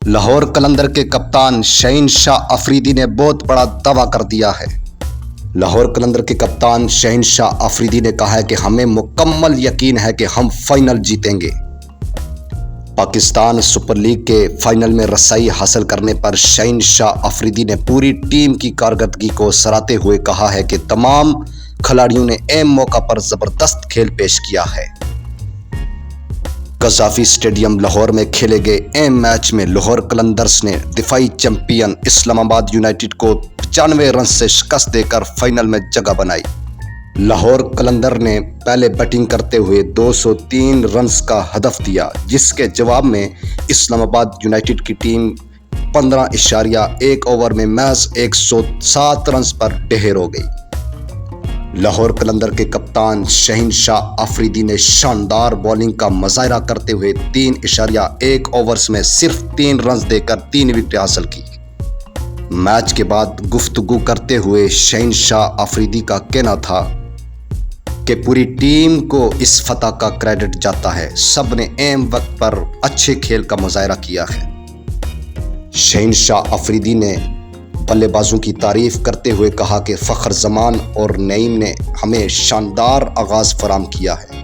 لاہور قلندر کے کپتان شہین شاہ افریدی نے بہت بڑا دعویٰ کر دیا ہے۔ لاہور قلندر کے کپتان شہین شاہ افریدی نے کہا ہے کہ ہمیں مکمل یقین ہے کہ ہم فائنل جیتیں گے۔ پاکستان سپر لیگ کے فائنل میں رسائی حاصل کرنے پر شہین شاہ افریدی نے پوری ٹیم کی کارکردگی کو سراہتے ہوئے کہا ہے کہ تمام کھلاڑیوں نے اہم موقع پر زبردست کھیل پیش کیا ہے۔ قذافی اسٹیڈیم لاہور میں کھیلے گئے اہم میچ میں لاہور قلندرز نے دفاعی چیمپئن اسلام آباد یونائیٹڈ کو 95 رن سے شکست دے کر فائنل میں جگہ بنائی۔ لاہور قلندر نے پہلے بیٹنگ کرتے ہوئے 203 رنز کا ہدف دیا، جس کے جواب میں اسلام آباد یونائیٹڈ کی ٹیم 15.1 اوور میں محض 107 رنز پر ڈھیر ہو گئی۔ لاہور قلندر کے کپتان شہین شاہ افریدی نے شاندار بولنگ کا مظاہرہ کرتے ہوئے 3.1 اوورز میں صرف 3 رنز دے کر 3 وکٹیں حاصل کی۔ میچ کے بعد گفتگو کرتے ہوئے شہین شاہ افریدی کا کہنا تھا کہ پوری ٹیم کو اس فتح کا کریڈٹ جاتا ہے، سب نے اہم وقت پر اچھے کھیل کا مظاہرہ کیا ہے۔ شہین شاہ افریدی نے بلے بازوں کی تعریف کرتے ہوئے کہا کہ فخر زمان اور نعیم نے ہمیں شاندار آغاز فراہم کیا ہے،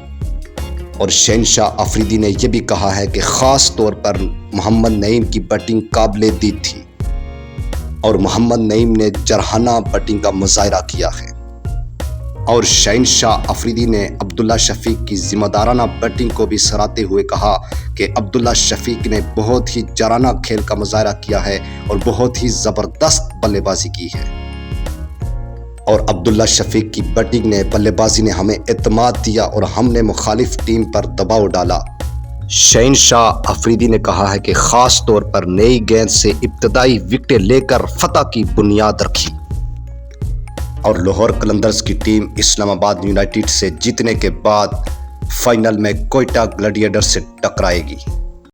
اور شہین شاہ افریدی نے یہ بھی کہا ہے کہ خاص طور پر محمد نعیم کی بیٹنگ قابل دید تھی اور محمد نعیم نے جرحانہ بیٹنگ کا مظاہرہ کیا ہے۔ اور شہین شاہ افریدی نے عبداللہ شفیق کی ذمہ دارانہ بیٹنگ کو بھی سراہتے ہوئے کہا کہ عبداللہ شفیق نے بہت ہی جرانہ کھیل کا مظاہرہ کیا ہے اور بہت ہی زبردست بلے بازی کی ہے، اور عبداللہ شفیق کی بیٹنگ نے بلے بازی نے ہمیں اعتماد دیا اور ہم نے مخالف ٹیم پر دباؤ ڈالا۔ شہین شاہ افریدی نے کہا ہے کہ خاص طور پر نئی گیند سے ابتدائی وکٹیں لے کر فتح کی بنیاد رکھی، اور لاہور قلندرز کی ٹیم اسلام آباد یونائیٹڈ سے جیتنے کے بعد فائنل میں کوئٹہ گلیڈیٹرز سے ٹکرائے گی۔